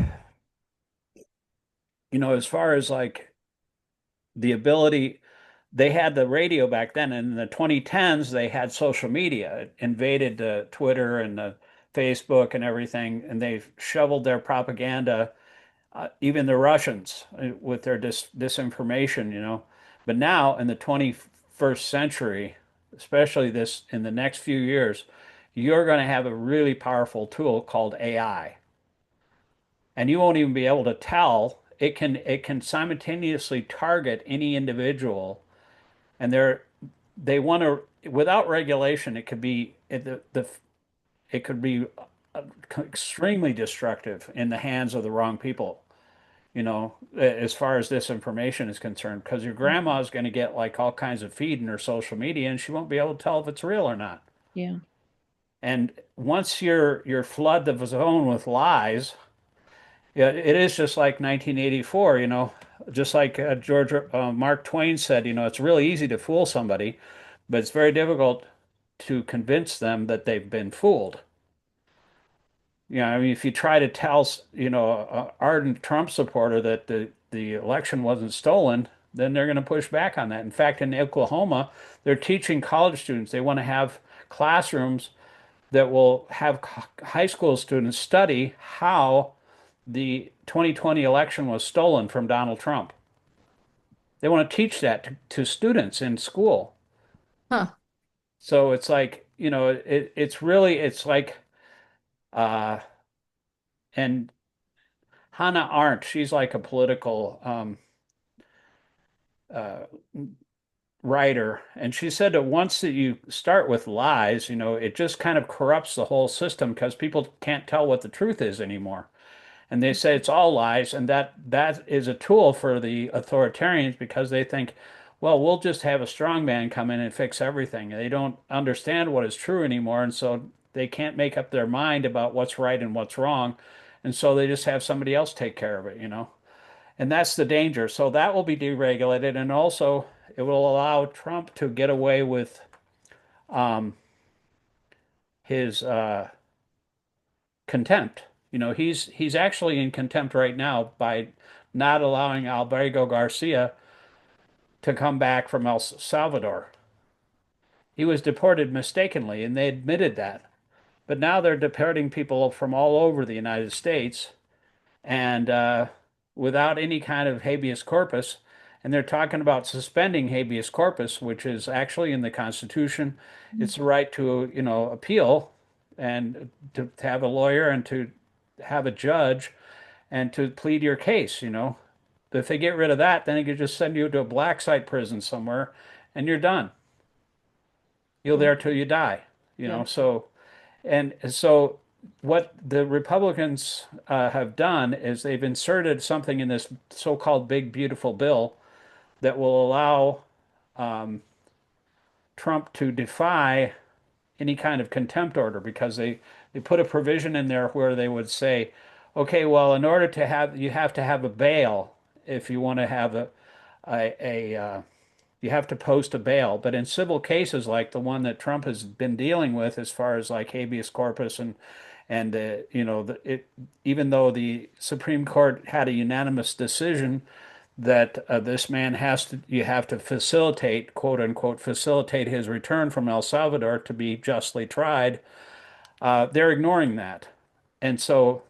Speaker 1: far as like the ability. They had the radio back then. And in the 2010s, they had social media. It invaded the Twitter and the Facebook and everything, and they shoveled their propaganda, even the Russians, with their disinformation. But now in the 21st century, especially this in the next few years, you're going to have a really powerful tool called AI. And you won't even be able to tell. It can simultaneously target any individual and they want to without regulation it could be it could be extremely destructive in the hands of the wrong people, as far as this information is concerned, because your grandma is going to get like all kinds of feed in her social media and she won't be able to tell if it's real or not.
Speaker 2: yeah.
Speaker 1: And once you're flood the zone with lies, yeah, it is just like 1984, just like George Mark Twain said, it's really easy to fool somebody, but it's very difficult to convince them that they've been fooled. I mean, if you try to tell, an ardent Trump supporter that the election wasn't stolen, then they're going to push back on that. In fact, in Oklahoma, they're teaching college students, they want to have classrooms that will have high school students study how the 2020 election was stolen from Donald Trump. They want to teach that to students in school.
Speaker 2: Huh.
Speaker 1: So it's like, it's like, uh, and Hannah Arendt, she's like a political, uh, writer, and she said that once that you start with lies, it just kind of corrupts the whole system because people can't tell what the truth is anymore. And they say it's all lies, and that is a tool for the authoritarians because they think, well, we'll just have a strong man come in and fix everything. They don't understand what is true anymore, and so they can't make up their mind about what's right and what's wrong, and so they just have somebody else take care of it. And that's the danger. So that will be deregulated, and also it will allow Trump to get away with um, his contempt. He's actually in contempt right now by not allowing Alberto Garcia to come back from El Salvador. He was deported mistakenly, and they admitted that. But now they're deporting people from all over the United States and without any kind of habeas corpus. And they're talking about suspending habeas corpus, which is actually in the Constitution. It's the right to, appeal and to have a lawyer and to have a judge and to plead your case. If they get rid of that, then they could just send you to a black site prison somewhere and you're done. You're there till you die, you
Speaker 2: Yeah.
Speaker 1: know. So, and so what the Republicans have done is they've inserted something in this so-called big beautiful bill that will allow um, Trump to defy any kind of contempt order because they put a provision in there where they would say, okay, well, in order to have you have to have a bail if you want to have a you have to post a bail. But in civil cases like the one that Trump has been dealing with, as far as like habeas corpus and even though the Supreme Court had a unanimous decision that this man you have to facilitate, quote unquote, facilitate his return from El Salvador to be justly tried. They're ignoring that, and so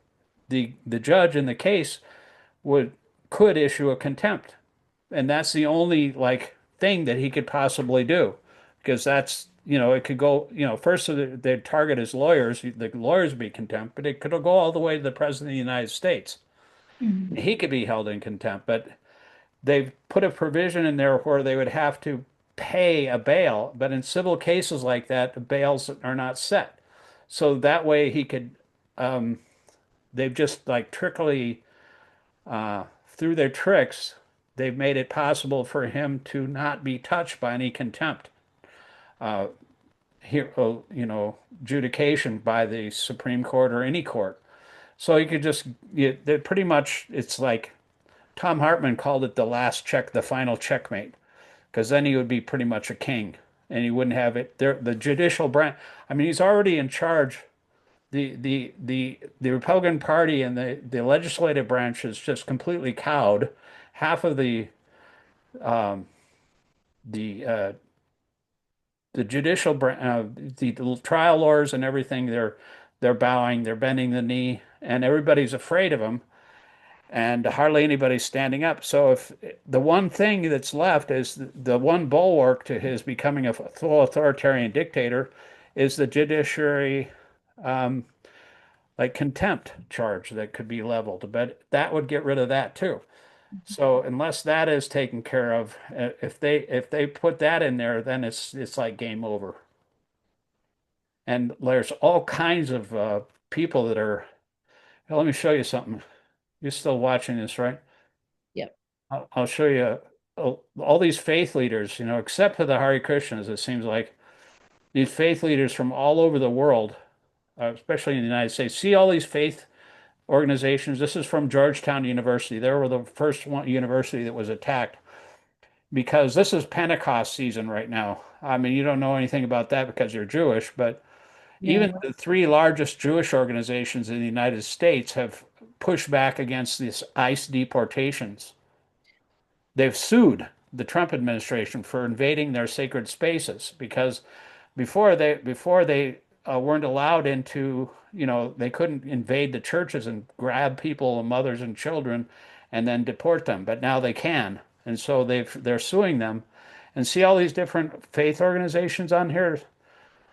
Speaker 1: the judge in the case would could issue a contempt, and that's the only like thing that he could possibly do, because that's it could go first they'd target his lawyers, the lawyers would be contempt, but it could go all the way to the president of the United States.
Speaker 2: Mhm.
Speaker 1: He could be held in contempt, but they've put a provision in there where they would have to pay a bail, but in civil cases like that, the bails are not set. So that way he could, um, they've just like trickily, through their tricks, they've made it possible for him to not be touched by any contempt uh, here, adjudication by the Supreme Court or any court. So you could just, they pretty much, it's like Tom Hartman called it the last check, the final checkmate, because then he would be pretty much a king and he wouldn't have it there. The judicial branch, I mean, he's already in charge. The Republican Party and the legislative branch is just completely cowed. Half of um, the the judicial the trial lawyers and everything, they're bowing, they're bending the knee, and everybody's afraid of him and hardly anybody's standing up. So if the one thing that's left is the one bulwark to his becoming a full authoritarian dictator is the judiciary, um, like contempt charge that could be leveled, but that would get rid of that too. So unless that is taken care of, if they put that in there, then it's like game over. And there's all kinds of people that are. Let me show you something. You're still watching this, right?
Speaker 2: Yep.
Speaker 1: I'll show you all these faith leaders, except for the Hare Krishnas, it seems like these faith leaders from all over the world, especially in the United States. See all these faith organizations. This is from Georgetown University. They were the first one university that was attacked because this is Pentecost season right now. I mean, you don't know anything about that because you're Jewish, but
Speaker 2: Yeah.
Speaker 1: even the three largest Jewish organizations in the United States have pushed back against these ICE deportations. They've sued the Trump administration for invading their sacred spaces because before they weren't allowed into, they couldn't invade the churches and grab people and mothers and children and then deport them, but now they can. And so they're suing them. And see all these different faith organizations on here?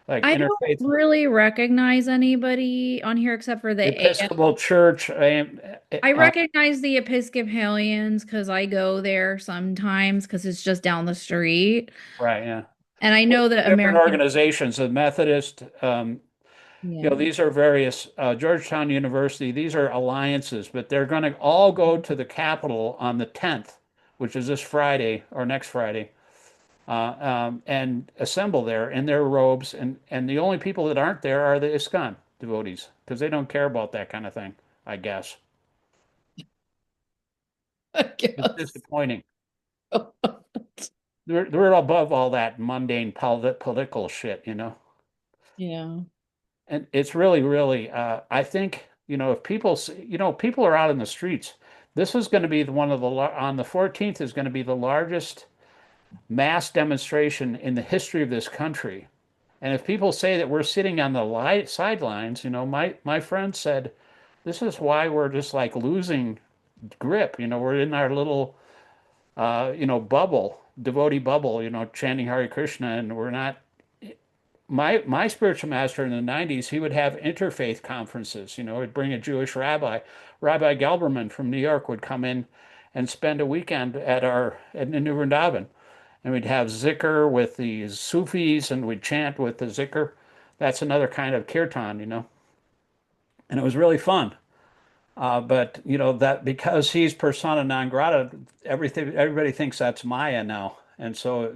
Speaker 1: like
Speaker 2: I don't
Speaker 1: interfaith
Speaker 2: really recognize anybody on here except for the AM.
Speaker 1: Episcopal Church.
Speaker 2: I recognize the Episcopalians because I go there sometimes because it's just down the street.
Speaker 1: Right, yeah.
Speaker 2: And I
Speaker 1: Well,
Speaker 2: know
Speaker 1: two
Speaker 2: that
Speaker 1: different
Speaker 2: American,
Speaker 1: organizations, the Methodist,
Speaker 2: yeah.
Speaker 1: these are various, Georgetown University, these are alliances, but they're going to all go to the Capitol on the 10th, which is this Friday or next Friday, and assemble there in their robes. And the only people that aren't there are the ISKCON devotees because they don't care about that kind of thing, I guess.
Speaker 2: I
Speaker 1: It's
Speaker 2: guess.
Speaker 1: disappointing. They're above all that mundane political shit, you know?
Speaker 2: Yeah.
Speaker 1: And it's really, really, I think, if people, people are out in the streets. This is going to be one of on the 14th is going to be the largest mass demonstration in the history of this country. And if people say that we're sitting on the sidelines, my friend said, this is why we're just like losing grip. We're in our little, bubble, devotee bubble, chanting Hare Krishna, and we're not my spiritual master in the 90s, he would have interfaith conferences. He'd bring a Jewish rabbi. Rabbi Gelberman from New York would come in and spend a weekend at New Vrindavan. And we'd have zikr with the Sufis and we'd chant with the zikr. That's another kind of kirtan. And it was really fun. But that because he's persona non grata, everybody thinks that's Maya now. And so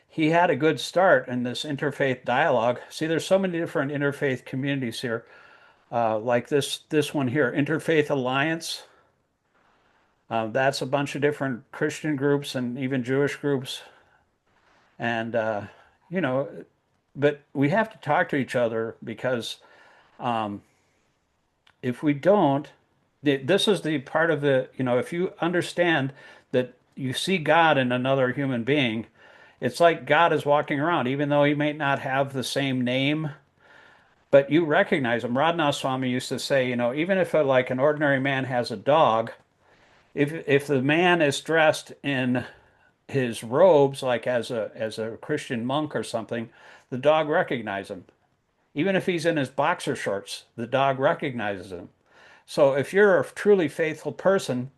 Speaker 1: he had a good start in this interfaith dialogue. See, there's so many different interfaith communities here, like this one here, Interfaith Alliance. That's a bunch of different Christian groups and even Jewish groups, and you know, but we have to talk to each other because um, if we don't, this is the part of if you understand that you see God in another human being, it's like God is walking around, even though he may not have the same name, but you recognize him. Radhanath Swami used to say, even if like an ordinary man has a dog, if the man is dressed in his robes, like as a Christian monk or something, the dog recognizes him. Even if he's in his boxer shorts, the dog recognizes him. So if you're a truly faithful person,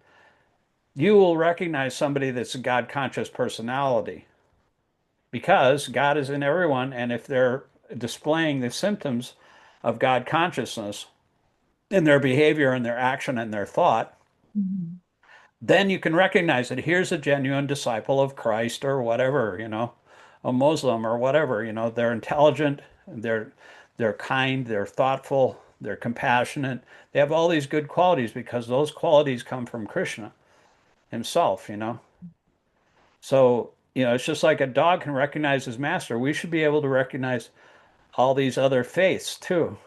Speaker 1: you will recognize somebody that's a God conscious personality because God is in everyone. And if they're displaying the symptoms of God consciousness in their behavior and their action and their thought,
Speaker 2: Mhm.
Speaker 1: then you can recognize that here's a genuine disciple of Christ or whatever, a Muslim or whatever, they're intelligent, they're kind, they're thoughtful, they're compassionate. They have all these good qualities because those qualities come from Krishna himself. So, it's just like a dog can recognize his master. We should be able to recognize all these other faiths too,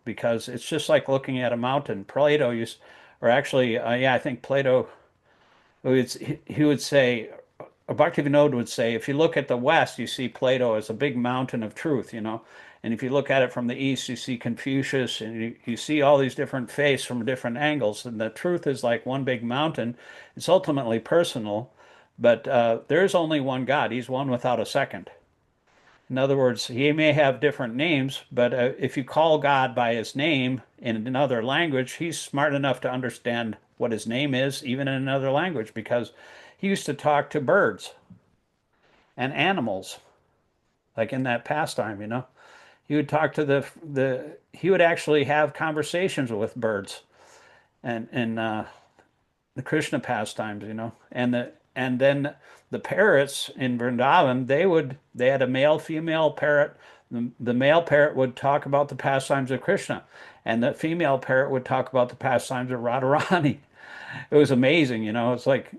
Speaker 1: because it's just like looking at a mountain. Plato used, or actually, yeah, I think Plato he would say, Bhaktivinoda would say, if you look at the West, you see Plato as a big mountain of truth. And if you look at it from the East, you see Confucius, and you see all these different faiths from different angles. And the truth is like one big mountain. It's ultimately personal, but there's only one God. He's one without a second. In other words, he may have different names, but if you call God by his name in another language, he's smart enough to understand what his name is, even in another language, because he used to talk to birds and animals, like in that pastime. He would talk to he would actually have conversations with birds and the Krishna pastimes. And then the parrots in Vrindavan, they had a male female parrot. The male parrot would talk about the pastimes of Krishna, and the female parrot would talk about the pastimes of Radharani. It was amazing. It's like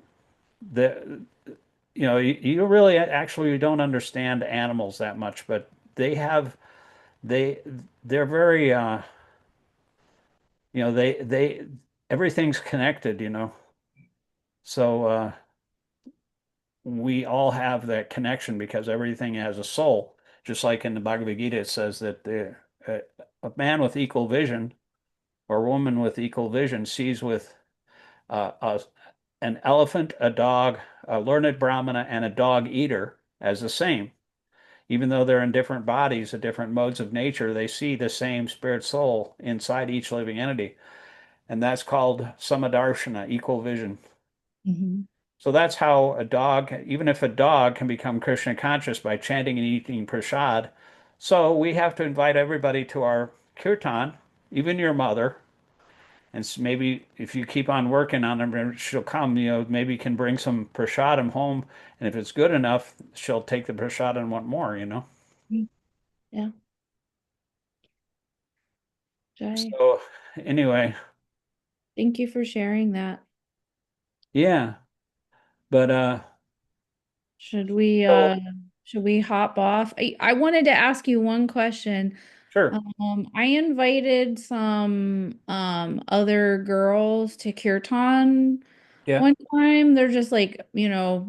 Speaker 1: the you really actually don't understand animals that much, but they have they they're very they everything's connected. So we all have that connection because everything has a soul. Just like in the Bhagavad Gita, it says that a man with equal vision or a woman with equal vision sees with a, an elephant, a dog, a learned Brahmana, and a dog eater as the same. Even though they're in different bodies, at different modes of nature, they see the same spirit soul inside each living entity. And that's called samadarshana, equal vision.
Speaker 2: Hmm.
Speaker 1: So that's how a dog, even if a dog can become Krishna conscious by chanting and eating prasad. So we have to invite everybody to our kirtan, even your mother. And maybe if you keep on working on her, she'll come, maybe you can bring some prasadam home. And if it's good enough, she'll take the prasadam and want more.
Speaker 2: Yeah. Jai.
Speaker 1: So anyway,
Speaker 2: Thank you for sharing that.
Speaker 1: yeah. But
Speaker 2: Should we
Speaker 1: so
Speaker 2: should we hop off? I wanted to ask you one question.
Speaker 1: sure.
Speaker 2: I invited some other girls to Kirtan
Speaker 1: Yeah.
Speaker 2: one time. They're just like,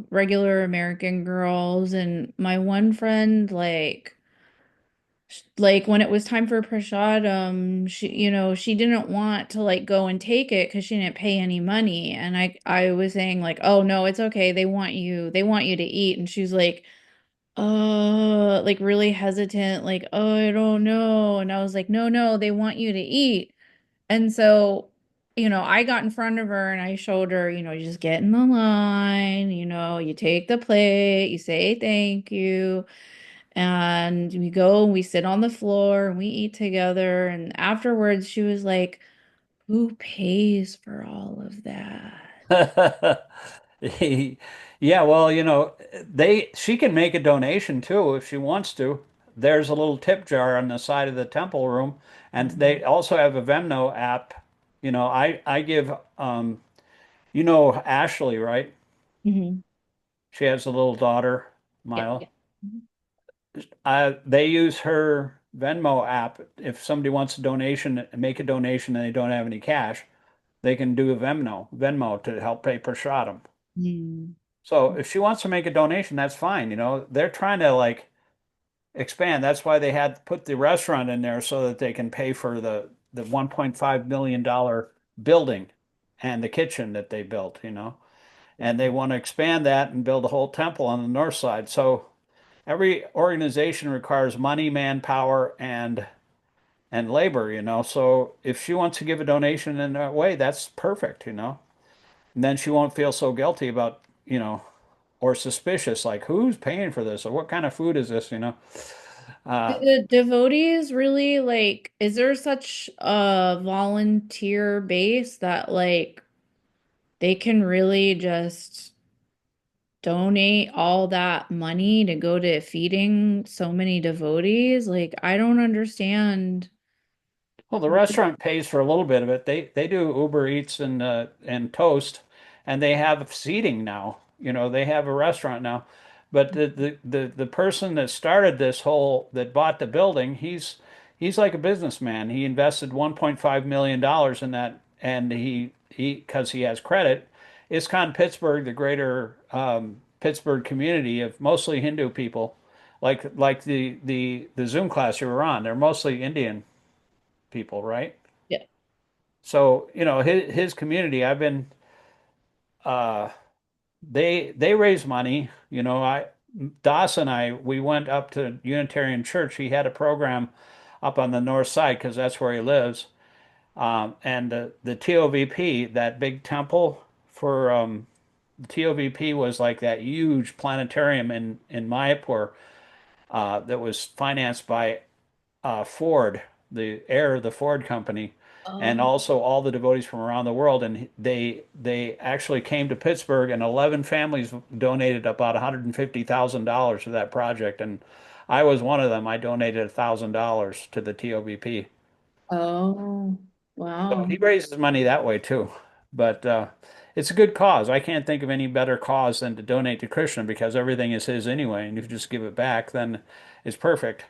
Speaker 2: regular American girls, and my one friend like when it was time for prasadam, she didn't want to like go and take it because she didn't pay any money. And I was saying like, oh no, it's okay. They want you to eat. And she's like really hesitant, like, oh, I don't know. And I was like, no, no, they want you to eat. And so, I got in front of her and I showed her, you just get in the line, you take the plate, you say thank you. And we go and we sit on the floor and we eat together. And afterwards, she was like, who pays for all of that?
Speaker 1: Yeah, well, she can make a donation too if she wants to. There's a little tip jar on the side of the temple room, and
Speaker 2: Mm-hmm.
Speaker 1: they also have a Venmo app. I give Ashley, right?
Speaker 2: Hmm.
Speaker 1: She has a little daughter,
Speaker 2: Yeah, yeah.
Speaker 1: Mila. They use her Venmo app. If somebody wants a donation, make a donation, and they don't have any cash, they can do a Venmo to help pay per shot.
Speaker 2: Mm-hmm.
Speaker 1: So if she wants to make a donation, that's fine. They're trying to like expand. That's why they had to put the restaurant in there so that they can pay for the $1.5 million building and the kitchen that they built. And they want to expand that and build a whole temple on the north side. So every organization requires money, manpower, and labor. So if she wants to give a donation in that way, that's perfect. And then she won't feel so guilty about, or suspicious, like who's paying for this or what kind of food is this?
Speaker 2: Do
Speaker 1: Uh,
Speaker 2: the devotees really like, is there such a volunteer base that like they can really just donate all that money to go to feeding so many devotees? Like, I don't understand.
Speaker 1: well, the restaurant pays for a little bit of it. They do Uber Eats and Toast, and they have seating now. They have a restaurant now. But the person that started this whole that bought the building, he's like a businessman. He invested $1.5 million in that, and he because he has credit. ISKCON Pittsburgh, the greater Pittsburgh community of mostly Hindu people, like the Zoom class you were on, they're mostly Indian people, right?
Speaker 2: Yeah.
Speaker 1: So, his community, I've been uh they raise money. Das and I we went up to Unitarian Church. He had a program up on the north side because that's where he lives. And the TOVP, that big temple for the TOVP was like that huge planetarium in Mayapur that was financed by Ford, the heir of the Ford company, and
Speaker 2: Oh.
Speaker 1: also all the devotees from around the world. And they actually came to Pittsburgh, and 11 families donated about $150,000 to that project. And I was one of them. I donated $1,000 to the TOBP.
Speaker 2: Oh,
Speaker 1: So
Speaker 2: wow.
Speaker 1: he raises money that way too. But it's a good cause. I can't think of any better cause than to donate to Krishna because everything is his anyway. And if you just give it back, then it's perfect.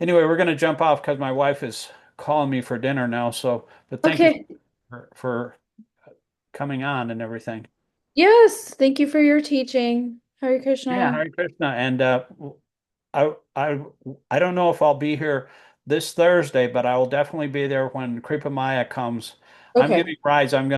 Speaker 1: Anyway, we're going to jump off because my wife is calling me for dinner now. But thank you
Speaker 2: Okay.
Speaker 1: for coming on and everything.
Speaker 2: Yes, thank you for your teaching. Hare
Speaker 1: Yeah,
Speaker 2: Krishna.
Speaker 1: Hare Krishna. And I I I don't know if I'll be here this Thursday, but I will definitely be there when Kripa Maya comes. I'm
Speaker 2: Okay.
Speaker 1: giving rides. I'm going